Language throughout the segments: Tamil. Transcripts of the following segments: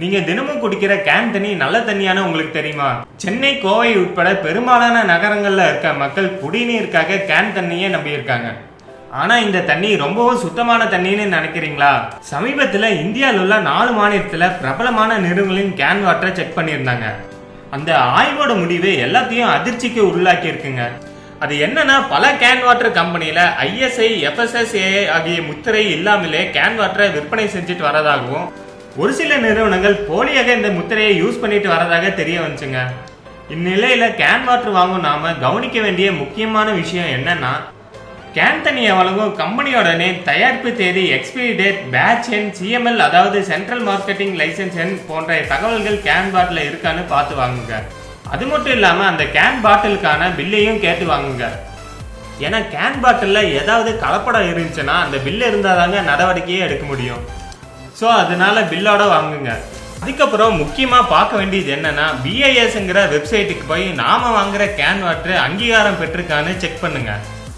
நீங்க தினமும் குடிக்கிற கேன் தண்ணி நல்ல தண்ணியான உங்களுக்கு தெரியுமா? சென்னை, கோவை உட்பட பெரும்பாலான நகரங்கள்ல இருக்க மக்கள் குடிநீருக்காக கேன் தண்ணியே நம்பி இருக்காங்க. ஆனா இந்த தண்ணி ரொம்பவும் சுத்தமான தண்ணின்னு நினைக்கிறீங்களா? சமீபத்துல இந்தியாவில் உள்ள 4 மாநிலத்துல பிரபலமான நிறுவனங்களின் கேன் வாட்டரை செக் பண்ணியிருந்தாங்க. அந்த ஆய்வோட முடிவு எல்லாத்தையும் அதிர்ச்சிக்கு உள்ளாக்கி இருக்குங்க. அது என்னன்னா, பல கேன் வாட்டர் கம்பெனியில ISI, FSSAI ஆகிய முத்திரை இல்லாமலே கேன் வாட்டரை விற்பனை செஞ்சுட்டு வரதாகவும், ஒரு சில நிறுவனங்கள் போலியாக இந்த முத்திரையை யூஸ் பண்ணிட்டு வரதாக தெரிய வந்துச்சுங்க. இந்நிலையில கேன் வாட்டர் வாங்கும் நாம கவனிக்க வேண்டிய முக்கியமான விஷயம் என்னன்னா, கேன் தண்ணியை வழங்கும் கம்பெனியோட நேம், தயாரிப்பு தேதி, எக்ஸ்பைரி டேட், பேட்ச் எண், CML அதாவது சென்ட்ரல் மார்க்கெட்டிங் லைசன்ஸ் எண் போன்ற தகவல்கள் கேன் பாட்டில் இருக்கான்னு பார்த்து வாங்குங்க. அது மட்டும் இல்லாம அந்த கேன் பாட்டிலுக்கான பில்லையும் கேட்டு வாங்குங்க. ஏன்னா கேன் பாட்டில் ஏதாவது கலப்படம் இருந்துச்சுன்னா அந்த பில் இருந்தாதாங்க நடவடிக்கையே எடுக்க முடியும். ஸோ அதனால பில்லோட வாங்குங்க. அதுக்கப்புறம் முக்கியமா பார்க்க வேண்டியது என்னன்னா, BISங்கிற வெப்சைட்டுக்கு போய் நாம வாங்குற கேன் வாட்டர் அங்கீகாரம் பெற்றிருக்கான்னு செக் பண்ணுங்க.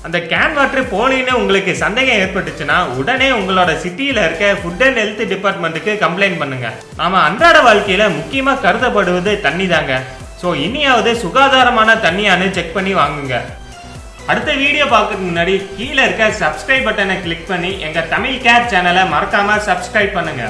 அந்த கேன் வாட்டர் போலின்னு உங்களுக்கு சந்தேகம் ஏற்பட்டுச்சுன்னா உடனே உங்களோட சிட்டியில இருக்க ஃபுட் அண்ட் ஹெல்த் டிபார்ட்மெண்ட்டுக்கு கம்ப்ளைண்ட் பண்ணுங்க. நாம அன்றாட வாழ்க்கையில முக்கியமா கருதப்படுவது தண்ணி தாங்க. ஸோ இனியாவது சுகாதாரமான தண்ணியானு செக் பண்ணி வாங்குங்க. அடுத்த வீடியோ பார்க்கறதுக்கு முன்னாடி கீழே இருக்க சப்ஸ்கிரைப் பட்டனை கிளிக் பண்ணி எங்க தமிழ் கேர் சேனலை மறக்காம சப்ஸ்கிரைப் பண்ணுங்க.